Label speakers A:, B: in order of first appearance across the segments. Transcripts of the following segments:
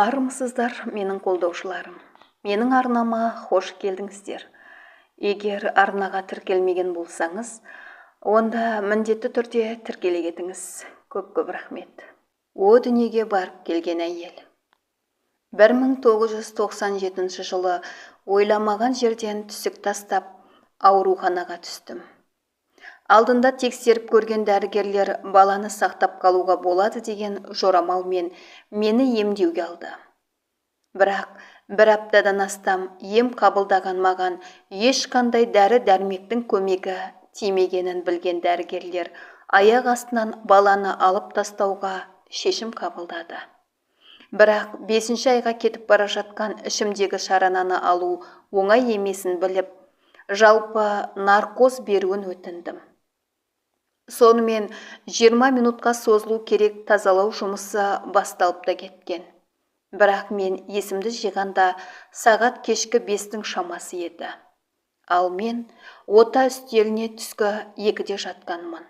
A: Армысыздар, менің қолдаушыларым. Менің арнама хош келдіңіздер. Егер арнаға тіркелмеген болсаңыз, онда міндетті түрде тіркеле кетіңіз. Көп рахмет. О дүниеге барып келген әйел. 1997 жылы ойламаған жерден түсік тастап, ауруханаға түстім. Алдында тексеріп көрген дәрігерлер баланы сақтап қалуға болады деген жорамалмен мені емдеуге алды. Бірақ бір аптадан астам ем қабылдаған маған ешқандай дәрі-дәрмектің көмегі тимегенін білген дәрігерлер аяқ астынан баланы алып тастауға шешім қабылдады. Бірақ 5-ші айға кетіп бара жатқан ішімдегі шарананы алу оңай емесін біліп, жалпы наркоз беруін өтіндім. Сонымен 20 минутқа созылу керек тазалау жұмысы басталып та кеткен. Бірақ мен есімді жиғанда сағат кешкі 5-тің шамасы еді. Ал мен ота үстеліне түскі 2-де жатқанмын.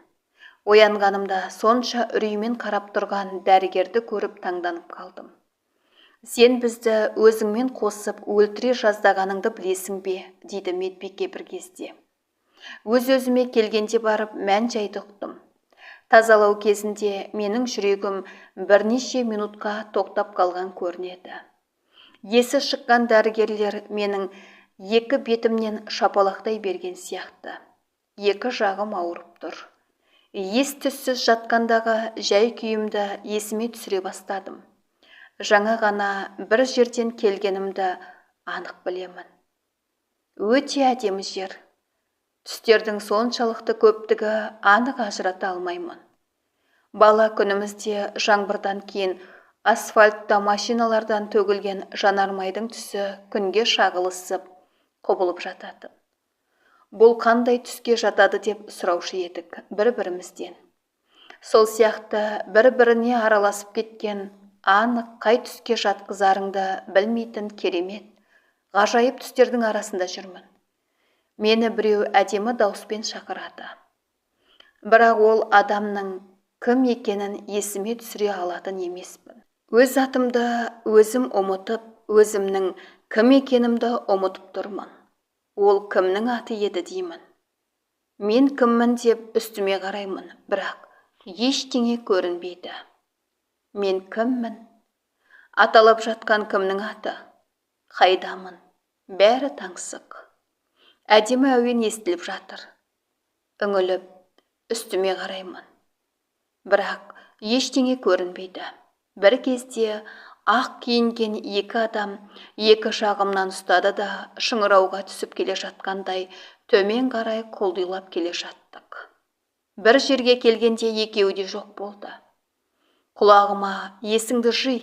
A: Оянғанымда сонша үреймен қарап тұрған дәрігерді көріп таңданып қалдым. Сен бізді өзіңмен қосып өлтіре жаздағаныңды білесің бе, дейді медбике бір кезде. Өз-өзіме келгенде барып мән-жайды ұқтым. Тазалау кезінде менің жүрегім бірнеше минутқа тоқтап қалған көрінеді. Есі шыққан дәрігерлер менің екі бетімнен шапалақтай берген сияқты. Екі жағым ауырып тұр. Ес-түссіз жатқандағы жай күйімді есіме түсіре бастадым. Жаңа ғана бір жерден келгенімді анық білемін. Өте әдемі жер. Түстердің соншалықты көптігі анық ажырата алмаймын. Бала күнімізде жаңбырдан кейін асфальтта машиналардан төгілген жанармайдың түсі күнге шағылысып, құбылып жатады. Бұл қандай түске жатады деп сұраушы едік бір-бірімізден. Сол сияқты бір-біріне араласып кеткен анық қай түске жатқызарыңды білмейтін керемет, ғажайып түстердің арасында жүрмін. Мені біреу әдемі дауыспен шақырады. Бірақ ол адамның кім екенін есіме түсіре алатын емеспін. Өз атымды өзім ұмытып, өзімнің кім екенімді ұмытып тұрмын. Ол кімнің аты еді деймін. Мен кіммін деп үстіме қараймын, бірақ ештеңе көрінбейді. Мен кіммін? Аталап жатқан кімнің аты? Қайдамын? Бәрі таңсық. Әдемі әуен естіліп жатыр. Үңіліп, үстіме қараймын. Бірақ ештеңе көрінбейді. Бір кезде ақ киінген екі адам екі жағымнан ұстады да шыңырауға түсіп келе жатқандай төмен қарай құлдилап келе жаттық. Бір жерге келгенде екеуі де жоқ болды. Құлағыма есіңді жи,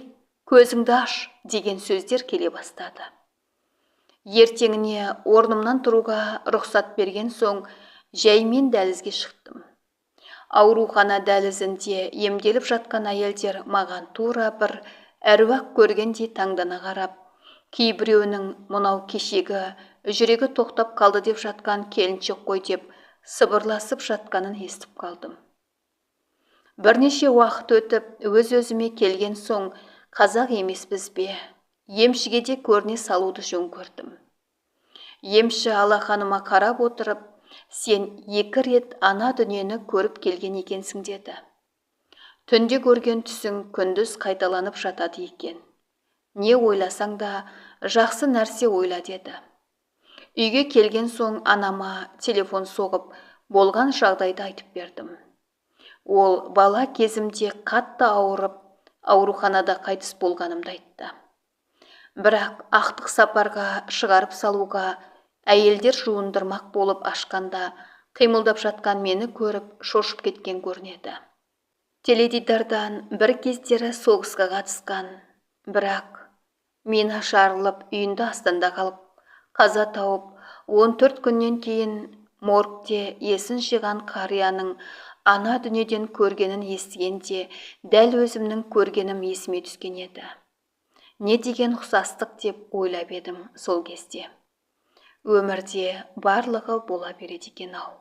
A: көзіңді аш деген сөздер келе бастады. Ертеңіне орнымнан тұруға рұқсат берген соң жәймен дәлізге шықтым. Аурухана дәлізінде емделіп жатқан әйелдер маған тура бір әруақ көргендей таңдана қарап, кейбіреуінің мынау кешегі жүрегі тоқтап қалды деп жатқан келіншек қой деп сыбырласып жатқанын естіп қалдым. Бірнеше уақыт өтіп, өз-өзіме келген соң қазақ емеспіз бе? Емшіге де көріне салуды жөн көрдім. Емші алақаныма қарап отырып, сен 2 рет ана дүниені көріп келген екенсің деді. Түнде көрген түсің күндіз қайталанып жатады екен. Не ойласаң да жақсы нәрсе ойла деді. Үйге келген соң анама телефон соғып, болған жағдайды айтып бердім. Ол бала кезімде қатты ауырып, ауруханада қайтыс болғанымды айтты. Бірақ ақтық сапарға шығарып салуға әйелдер жуындырмақ болып ашқанда қимылдап жатқан мені көріп шошып кеткен көрінеді. Теледидардан бір кездері соғысқа қатысқан, бірақ мені жарылып үйінде астында қалып, қаза тауып, 14 күннен кейін моргте есін жиған қарияның ана дүниеден көргенін естігенде дәл өзімнің көргенім есіме түскен еді. Не деген ұқсастық деп ойлап едім сол кезде. Өмірде барлығы бола береді екен ау.